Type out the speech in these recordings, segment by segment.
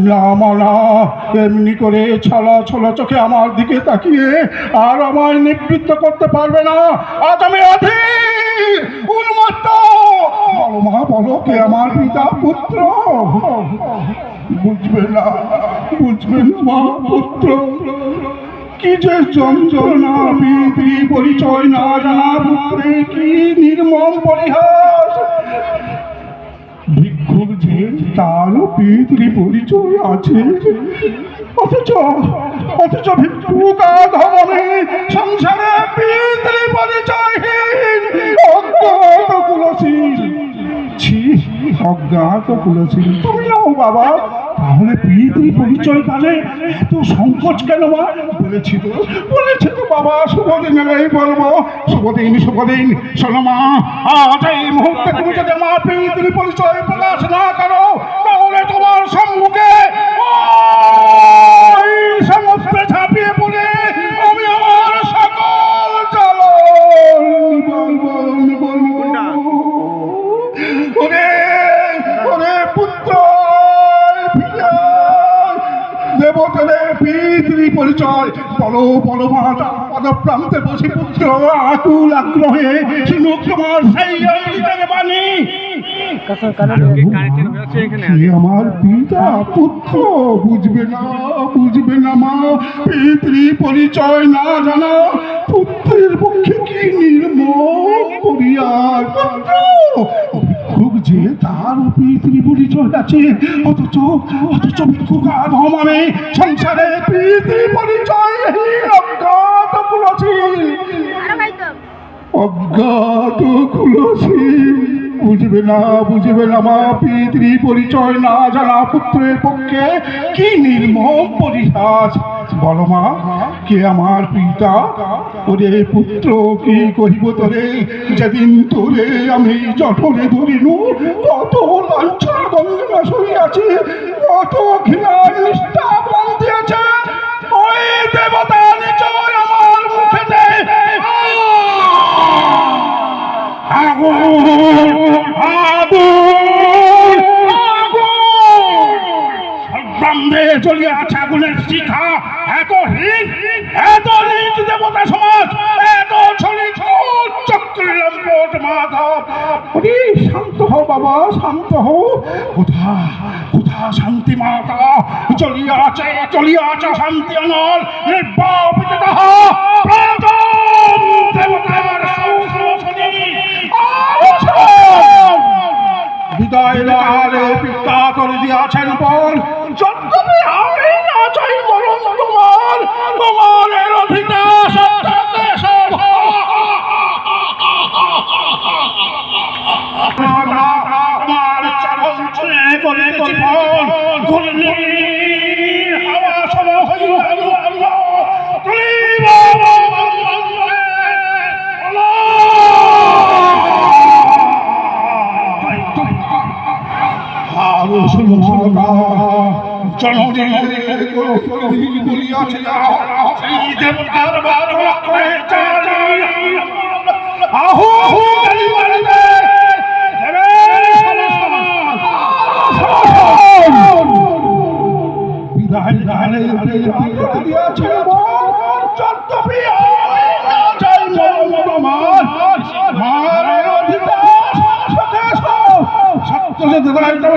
না মানা, এমনি করে ছলা ছলা চোখে আমার দিকে তাকিয়ে আর আমায় নিবৃত্ত করতে পারবে না। আজ আমি উন্মত্ত। বলো মা, বলো কে আমার পিতা পুত্র? বুঝবে না, বুঝবে না মা পুত্র। কি যে যন্ত্রণা, পিতৃ পরিচয় না জানা পুত্রে কি নির্মম পরিহাস। ভিক্ষুক যে তারও পিতৃ পরিচয় আছে, অথচ অথচ ভিক্ষুক আধমনে সংসারে পিতৃ পরিচয়হীন অজ্ঞাত কুলশীল। ছি, অজ্ঞাত কুলশীল তুমি নাও বাবা। তাহলে পিতৃ পরিচয় কালে এত সংকোচ কেন মা? বলেছি তো বাবা, শুভদিন এলেই বলবো। শুভদিন, শুভদিন। শোনো মা, আজ এই মুহূর্তে তুমি যদি আমার পিতৃ পরিচয় প্রকাশ না করো, তাহলে তোমার সম্মুখে সমুদ্রে ঝাঁপিয়ে পড়ে আমি আমার সকল ওরে পুত্র, দেবতাদের পিতৃ পরিচয় বলো বলো মা। পদপ্রান্তে বসে পুত্র আকুল আগ্রহে শুনুক তোমার সেই অমৃতের বাণী। আমার পিতা পুত্র, বুঝবে না, বুঝবে না মা। পিতৃ পরিচয় না জানা পুত্রের পক্ষে কি নির্মম করিয়ার। পুত্র ভিক্ষুক যে তার পিতৃ পরিচয় আছে, অথচ ভিক্ষুক আধমনে সংসারে পিতৃ পরিচয় অজ্ঞাত কুলশীল। অজ্ঞাত কুলশীল বুঝবে না, বুঝবে না মা। পিতৃ পরিচয় না জানা পুত্রের পক্ষে কি নির্মম পরিহাস। বলো মা, কে আমার পিতা? ওরে পুত্র, কি কহিব তোরে? যেদিন তোরে আমি জঠরে ধরিনু, কত লাঞ্ছনা গঞ্জনা সরিয়াছে, কত ঘৃণার নিষ্ঠাপন দিয়েছে। ওই দেবতা নিচয় আমার মুখেতে আগুন আগুন ব্রহ্মে জ্বলিয়াছে আগুনের শিখা। এত হীন, এত নীচ দেবতা সমাজ, এত চক্রলম্পট মাধব। শান্ত হও বাবা, শান্ত হও। কোথা কোথা শান্তি মাতা? চলিয়াছে শান্তি অনল নির্বাপিত দেবতার বিদায় কালে পিতা করে দিয়াছেন বল। যদ্যপি আমি না চাই মরণ তোমার, তোমার অধিকার তোমার চরণ ছুঁয়ে করে জীবন ঘুরলি হাওয়া সম হইল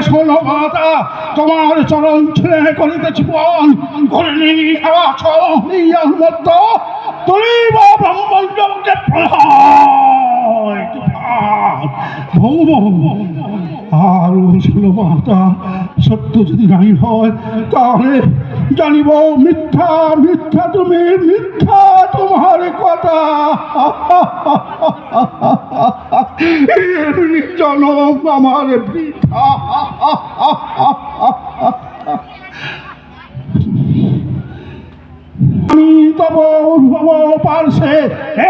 শোনো মাতা, তোমার চরণ ছুঁয়ে করিতেছি বল। ঘূর্ণি হাওয়া মধ্য তুলিব ব্রহ্মাণ্ডকে প্রলয় তুফান। আর শোনো মাতা, সত্য যদি নাই হয় তাহলে জানিব মিথ্যা, মিথ্যা তুমি, মিথ্যা তোমার কথা। এমনি জনম আমার বৃথা। আমি তব উদ্ভব পার্শ্বে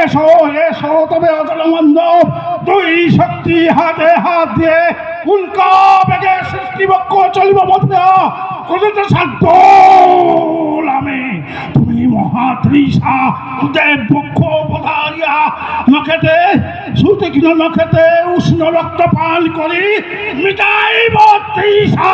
এসো এসো তবে অজলমন্দ। দুই শক্তি হাতে হাত দিয়ে উল্কা বেগে সৃষ্টিবক্ষ চলিব মধ্যে করিতে সাধ্য আমি। তুমি মহাত্রিষা দেব বক্ষ বোধারিয়া নখেতে সুতীক্ষ্ণ নখেতে উষ্ণ রক্ত পান করি মিটাইব তৃষা।